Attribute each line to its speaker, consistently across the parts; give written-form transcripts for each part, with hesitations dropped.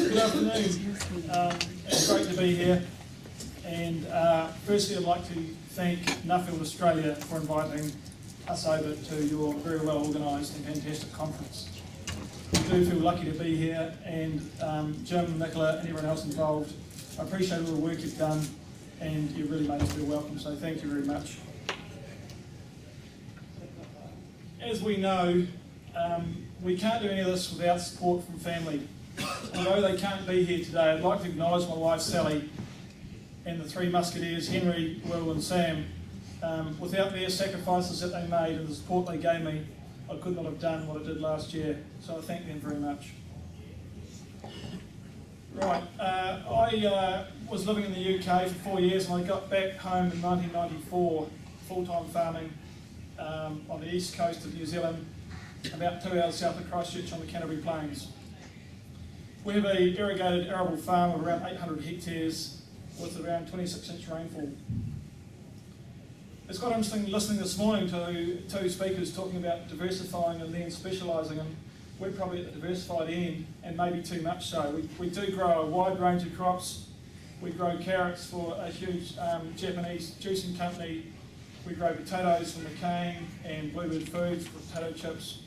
Speaker 1: Good afternoon. It's great to be here. And firstly, I'd like to thank Nuffield Australia for inviting us over to your very well organised and fantastic conference. We do feel lucky to be here, and Jim, Nicola and everyone else involved, I appreciate all the work you've done, and you really made us feel welcome, so thank you very much. As we know, we can't do any of this without support from family. Although they can't be here today, I'd like to acknowledge my wife Sally and the three musketeers, Henry, Will and Sam. Without their sacrifices that they made and the support they gave me, I could not have done what I did last year, so I thank them very much. Right, I was living in the UK for 4 years, and I got back home in 1994, full-time farming on the east coast of New Zealand, about 2 hours south of Christchurch on the Canterbury Plains. We have a irrigated arable farm of around 800 hectares with around 26-inch rainfall. It's quite interesting listening this morning to two speakers talking about diversifying and then specialising, and we're probably at the diversified end, and maybe too much so. We do grow a wide range of crops. We grow carrots for a huge Japanese juicing company. We grow potatoes from McCain and Bluebird Foods for potato chips.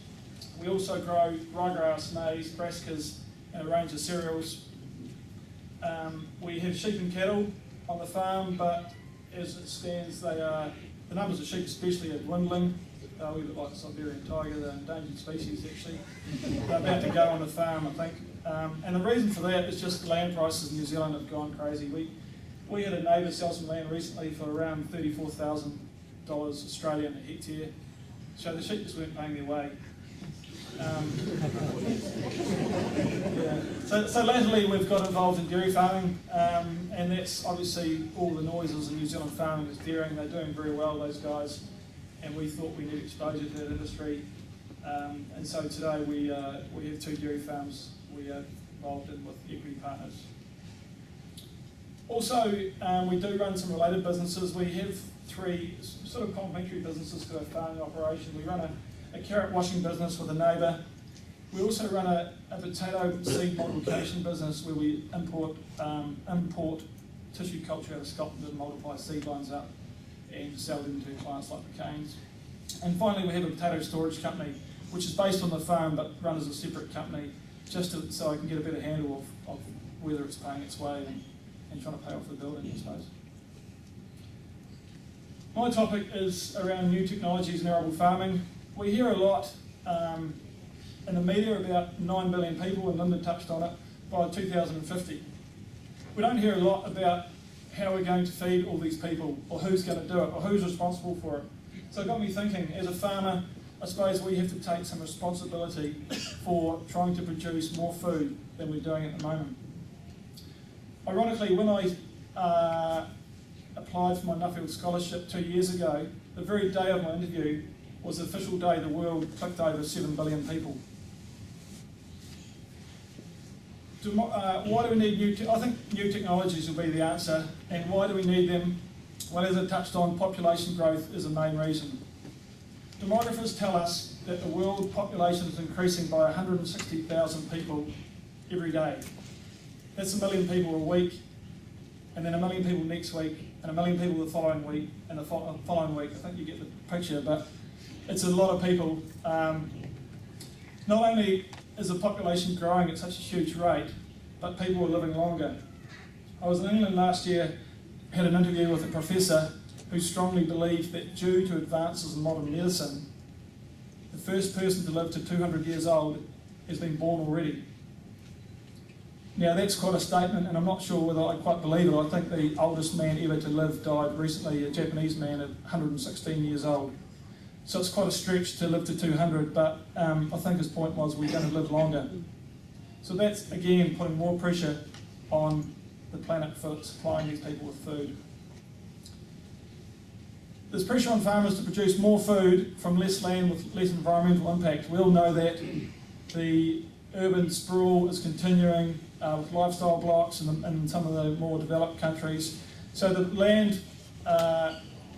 Speaker 1: We also grow ryegrass, maize, brassicas, and a range of cereals. We have sheep and cattle on the farm, but as it stands, the numbers of sheep especially are dwindling. They're a little bit like the Siberian tiger, they're an endangered species actually. They're about to go on the farm, I think. And the reason for that is just land prices in New Zealand have gone crazy. We had a neighbour sell some land recently for around $34,000 Australian a hectare, so the sheep just weren't paying their way. So latterly we've got involved in dairy farming, and that's obviously all the noises in New Zealand farming is dairying. They're doing very well, those guys, and we thought we need exposure to that industry. And so today we have 2 dairy farms we are involved in with equity partners. Also, we do run some related businesses. We have 3 sort of complementary businesses to our farming operation. We run a carrot washing business with a neighbour. We also run a potato seed modification business where we import tissue culture out of Scotland and multiply seed lines up and sell them to clients like McCain's. And finally, we have a potato storage company, which is based on the farm but run as a separate company, just so I can get a better handle of whether it's paying its way and trying to pay off the building, I suppose. My topic is around new technologies in arable farming. We hear a lot in the media about 9 billion people, and Linda touched on it, by 2050. We don't hear a lot about how we're going to feed all these people, or who's going to do it, or who's responsible for it. So it got me thinking, as a farmer, I suppose we have to take some responsibility for trying to produce more food than we're doing at the moment. Ironically, when I applied for my Nuffield scholarship 2 years ago, the very day of my interview was the official day the world clicked over 7 billion people. Why do we need I think new technologies will be the answer, and why do we need them? Well, as I touched on, population growth is the main reason. Demographers tell us that the world population is increasing by 160,000 people every day. That's 1 million people a week, and then 1 million people next week, and 1 million people the following week, and the following week. I think you get the picture, but it's a lot of people. Not only is the population growing at such a huge rate, but people are living longer. I was in England last year, had an interview with a professor who strongly believed that due to advances in modern medicine, the first person to live to 200 years old has been born already. Now that's quite a statement, and I'm not sure whether I quite believe it. I think the oldest man ever to live died recently, a Japanese man at 116 years old. So it's quite a stretch to live to 200, but I think his point was we're going to live longer. So that's, again, putting more pressure on the planet for supplying these people with food. There's pressure on farmers to produce more food from less land with less environmental impact. We all know that. The urban sprawl is continuing with lifestyle blocks in some of the more developed countries. So the land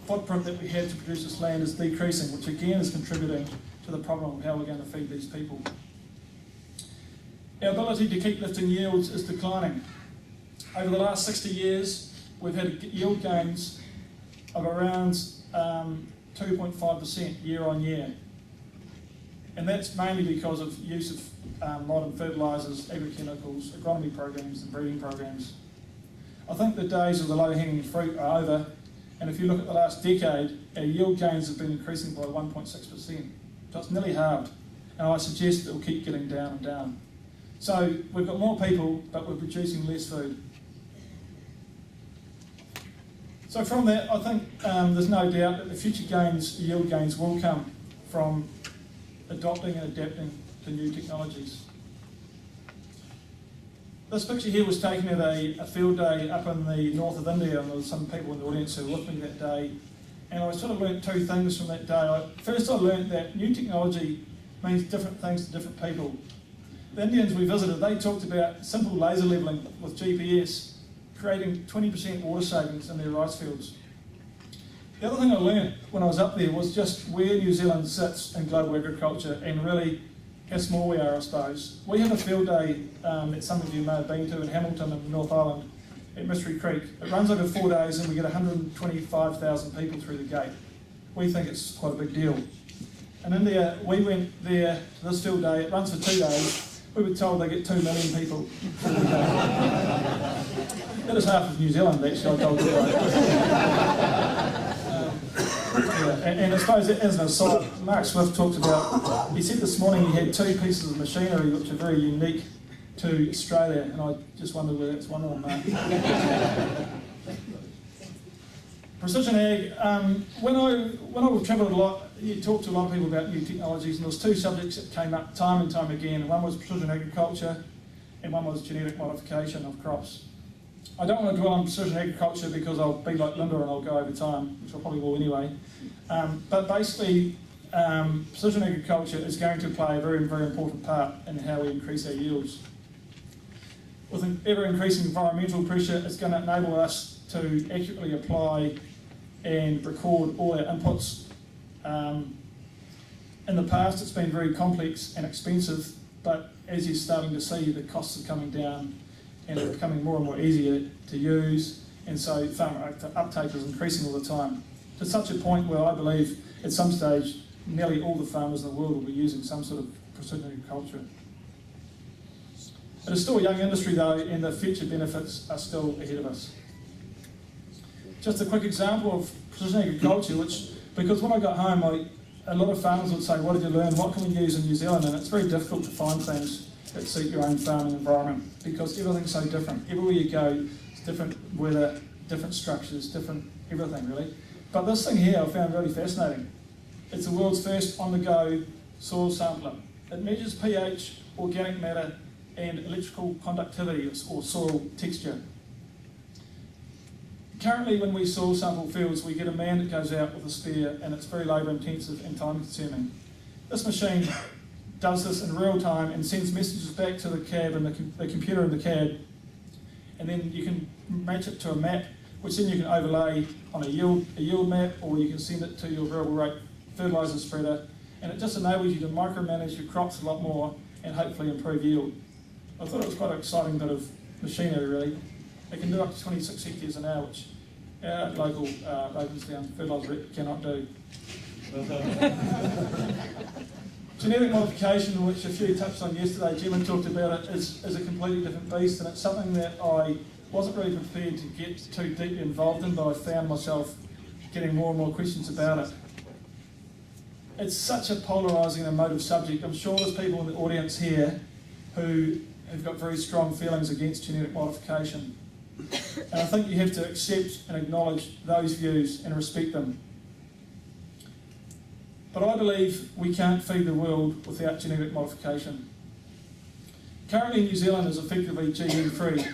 Speaker 1: footprint that we have to produce this land is decreasing, which again is contributing to the problem of how we're going to feed these people. Our ability to keep lifting yields is declining. Over the last 60 years, we've had yield gains of around 2.5% year on year. And that's mainly because of use of modern fertilisers, agrochemicals, agronomy programs and breeding programs. I think the days of the low-hanging fruit are over, and if you look at the last decade, our yield gains have been increasing by 1.6%. So it's nearly halved, and I suggest it will keep getting down and down. So we've got more people, but we're producing less food. So from that, I think there's no doubt that the future gains, yield gains, will come from adopting and adapting to new technologies. This picture here was taken at a field day up in the north of India, and there were some people in the audience who were with me that day. And I sort of learnt two things from that day. First, I learnt that new technology means different things to different people. The Indians we visited, they talked about simple laser levelling with GPS, creating 20% water savings in their rice fields. The other thing I learnt when I was up there was just where New Zealand sits in global agriculture and really how small we are, I suppose. We have a field day that some of you may have been to in Hamilton in North Island at Mystery Creek. It runs over 4 days and we get 125,000 people through the gate. We think it's quite a big deal. In India, we went there to this field day. It runs for 2 days. We were told they get 2 million people through the gate. That is half of New Zealand, actually, I told you. And I suppose as an aside, Mark Swift talked about, he said this morning he had 2 pieces of machinery which are very unique to Australia, and I just wondered whether that's one of them, Mark. Precision ag, when I've travelled a lot, you talk to a lot of people about new technologies, and there was 2 subjects that came up time and time again. One was precision agriculture, and one was genetic modification of crops. I don't want to dwell on precision agriculture because I'll be like Linda and I'll go over time, which I probably will anyway. But basically, precision agriculture is going to play a very, very important part in how we increase our yields. With an ever-increasing environmental pressure, it's going to enable us to accurately apply and record all our inputs. In the past, it's been very complex and expensive, but as you're starting to see, the costs are coming down and they're becoming more and more easier to use, and so farmer uptake is increasing all the time, to such a point where I believe at some stage nearly all the farmers in the world will be using some sort of precision agriculture. It is still a young industry though, and the future benefits are still ahead of us. Just a quick example of precision agriculture, because when I got home, a lot of farmers would say, what did you learn, what can we use in New Zealand? And it's very difficult to find things that suit your own farming environment because everything's so different. Everywhere you go, it's different weather, different structures, different everything really. But this thing here I found really fascinating. It's the world's first on-the-go soil sampler. It measures pH, organic matter, and electrical conductivity or soil texture. Currently, when we soil sample fields, we get a man that goes out with a spear, and it's very labour intensive and time consuming. This machine does this in real time and sends messages back to the cab and the computer in the cab, and then you can match it to a map, which then you can overlay on a yield map, or you can send it to your variable rate fertiliser spreader, and it just enables you to micromanage your crops a lot more and hopefully improve yield. I thought it was quite an exciting bit of machinery really. It can do up to 26 hectares an hour, which our local Ravensdown fertiliser cannot do. Genetic modification, which a few touched on yesterday, Gemma talked about it, is a completely different beast, and it's something that I wasn't really prepared to get too deeply involved in, but I found myself getting more and more questions about it. It's such a polarising and emotive subject. I'm sure there's people in the audience here who have got very strong feelings against genetic modification. And I think you have to accept and acknowledge those views and respect them. But I believe we can't feed the world without genetic modification. Currently New Zealand is effectively GM free.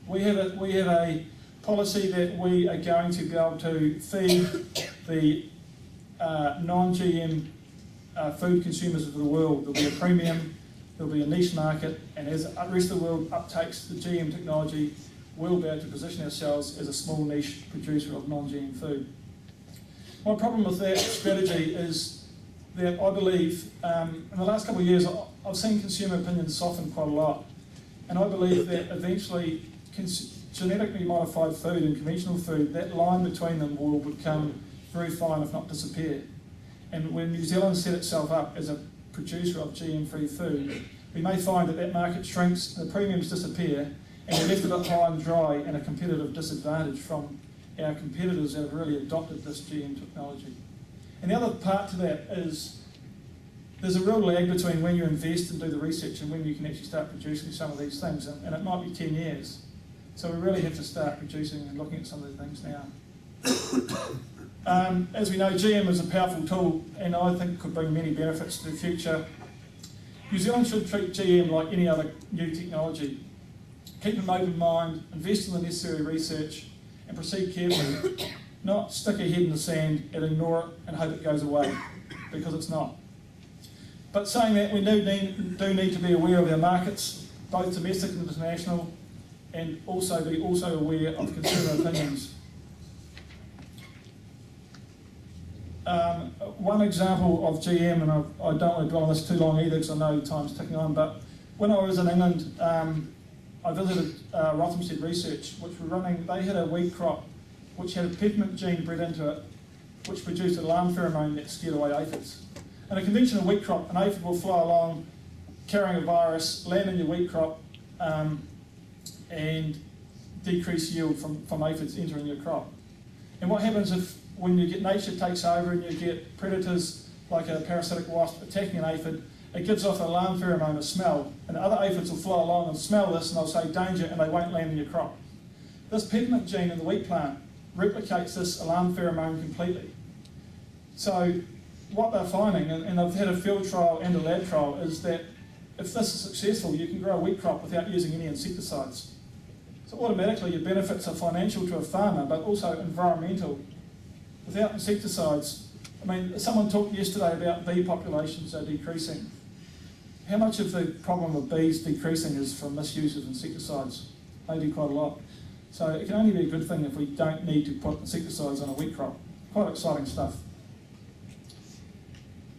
Speaker 1: We have a policy that we are going to be able to feed the non-GM food consumers of the world. There'll be a premium, there'll be a niche market, and as the rest of the world uptakes the GM technology, we'll be able to position ourselves as a small niche producer of non-GM food. My problem with that strategy is that I believe in the last couple of years I've seen consumer opinions soften quite a lot, and I believe that eventually genetically modified food and conventional food, that line between them will become very fine, if not disappear. And when New Zealand set itself up as a producer of GM-free food, we may find that that market shrinks, the premiums disappear, and we're left a bit high and dry and a competitive disadvantage from our competitors that have really adopted this GM technology. And the other part to that is there's a real lag between when you invest and do the research and when you can actually start producing some of these things, and it might be 10 years. So we really have to start producing and looking at some of the things now. As we know, GM is a powerful tool, and I think could bring many benefits to the future. New Zealand should treat GM like any other new technology. Keep an open mind, invest in the necessary research, and proceed carefully. Not stick your head in the sand and ignore it and hope it goes away, because it's not. But saying that, we do need to be aware of our markets, both domestic and international, and also be aware of consumer opinions. One example of GM, and I don't want to dwell on this too long either because I know time's ticking on, but when I was in England, I visited Rothamsted Research, which were running, they had a wheat crop which had a peppermint gene bred into it, which produced an alarm pheromone that scared away aphids. In a conventional wheat crop, an aphid will fly along carrying a virus, land in your wheat crop, and decrease yield from aphids entering your crop. And what happens if, when you get nature takes over and you get predators like a parasitic wasp attacking an aphid, it gives off an alarm pheromone, a smell, and other aphids will fly along and smell this and they'll say danger and they won't land in your crop. This peppermint gene in the wheat plant replicates this alarm pheromone completely. So what they're finding, and they've had a field trial and a lab trial, is that if this is successful, you can grow a wheat crop without using any insecticides. So automatically your benefits are financial to a farmer, but also environmental. Without insecticides, I mean, someone talked yesterday about bee populations are decreasing. How much of the problem of bees decreasing is from misuse of insecticides? Maybe quite a lot. So it can only be a good thing if we don't need to put insecticides on a wheat crop. Quite exciting stuff.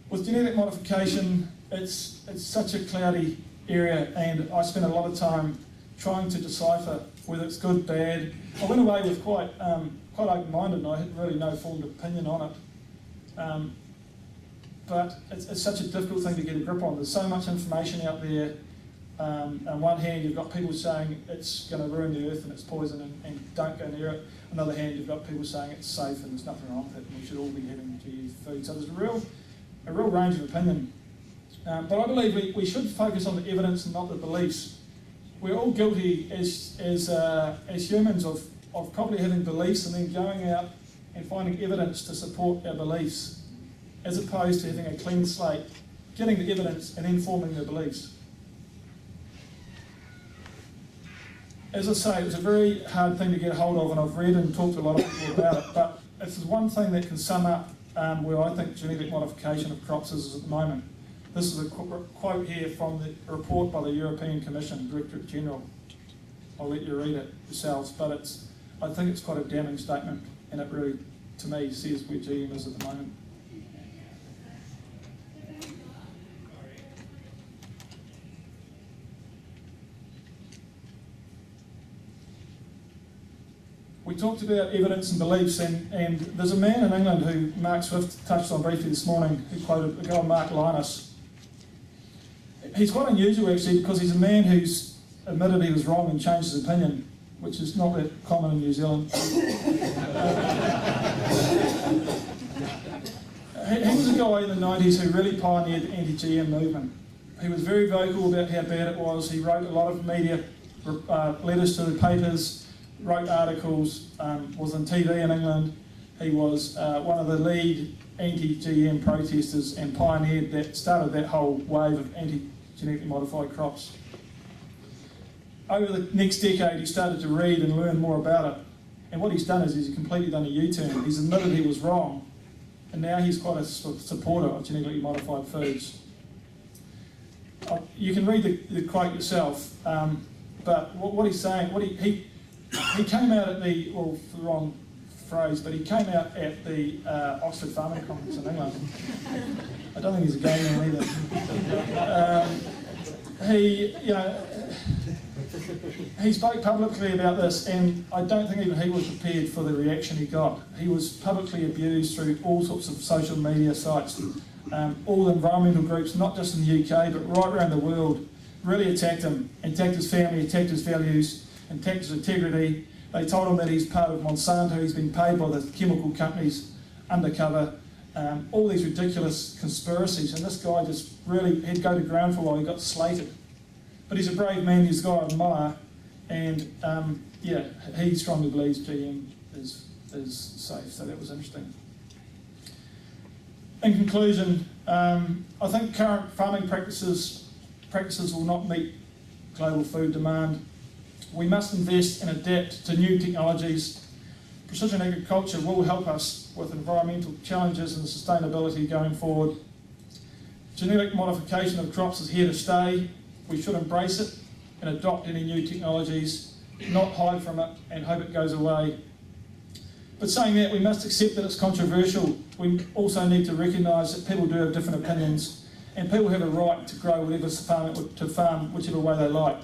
Speaker 1: With genetic modification, it's such a cloudy area, and I spent a lot of time trying to decipher whether it's good, bad. I went away with quite open-minded, and I had really no formed opinion on it. But it's such a difficult thing to get a grip on. There's so much information out there. On one hand, you've got people saying it's going to ruin the earth and it's poison and don't go near it. On the other hand, you've got people saying it's safe and there's nothing wrong with it and we should all be having GM food. So there's a real range of opinion. But I believe we should focus on the evidence and not the beliefs. We're all guilty as humans of probably having beliefs and then going out and finding evidence to support our beliefs, as opposed to having a clean slate, getting the evidence and then forming the beliefs. As I say, it was a very hard thing to get hold of, and I've read and talked to a lot of people about it, but if there's one thing that can sum up where I think genetic modification of crops is at the moment, this is a quote here from the report by the European Commission, Directorate General. I'll let you read it yourselves, but I think it's quite a damning statement, and it really, to me, says where GM is at the moment. We talked about evidence and beliefs, and there's a man in England who Mark Swift touched on briefly this morning, who quoted a guy, Mark Linus. He's quite unusual actually, because he's a man who's admitted he was wrong and changed his opinion, which is not that common in New Zealand. He was a guy in the 90s who really pioneered the anti-GM movement. He was very vocal about how bad it was. He wrote a lot of media letters to the papers, wrote articles, was on TV in England. He was one of the lead anti-GM protesters and started that whole wave of anti-genetically modified crops. Over the next decade, he started to read and learn more about it. And what he's done is he's completely done a U-turn. He's admitted he was wrong, and now he's quite a supporter of genetically modified foods. You can read the quote yourself, but what he's saying, he came out at the, well, the wrong phrase, but he came out at the Oxford Farming Conference in England. I don't don't think he's a gay man either. He spoke publicly about this, and I don't think even he was prepared for the reaction he got. He was publicly abused through all sorts of social media sites. All the environmental groups, not just in the UK, but right around the world, really attacked him, attacked his family, attacked his values, attacked his integrity. They told him that he's part of Monsanto, he's been paid by the chemical companies undercover, all these ridiculous conspiracies, and this guy just really, he'd go to ground for a while, he got slated. But he's a brave man, he's a guy I admire, and he strongly believes GM is safe, so that was interesting. In conclusion, I think current farming practices will not meet global food demand. We must invest and adapt to new technologies. Precision agriculture will help us with environmental challenges and sustainability going forward. Genetic modification of crops is here to stay. We should embrace it and adopt any new technologies, not hide from it and hope it goes away. But saying that, we must accept that it's controversial. We also need to recognise that people do have different opinions, and people have a right to grow whatever farm whichever way they like.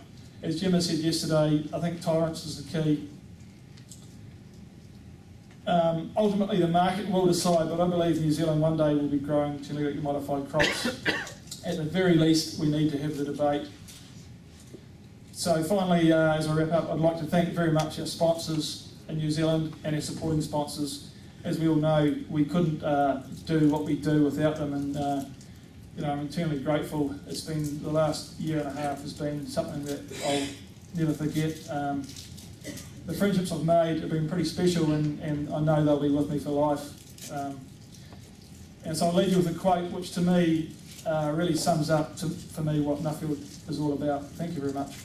Speaker 1: As Jim has said yesterday, I think tolerance is the key. Ultimately, the market will decide, but I believe New Zealand one day will be growing genetically modified crops. At the very least, we need to have the debate. So finally, as I wrap up, I'd like to thank very much our sponsors in New Zealand and our supporting sponsors. As we all know, we couldn't do what we do without them, and I'm eternally grateful. It's been, the last year and a half has been something that I'll never forget. The friendships I've made have been pretty special, and I know they'll be with me for life. And so I'll leave you with a quote which to me really sums up for me what Nuffield is all about. Thank you very much.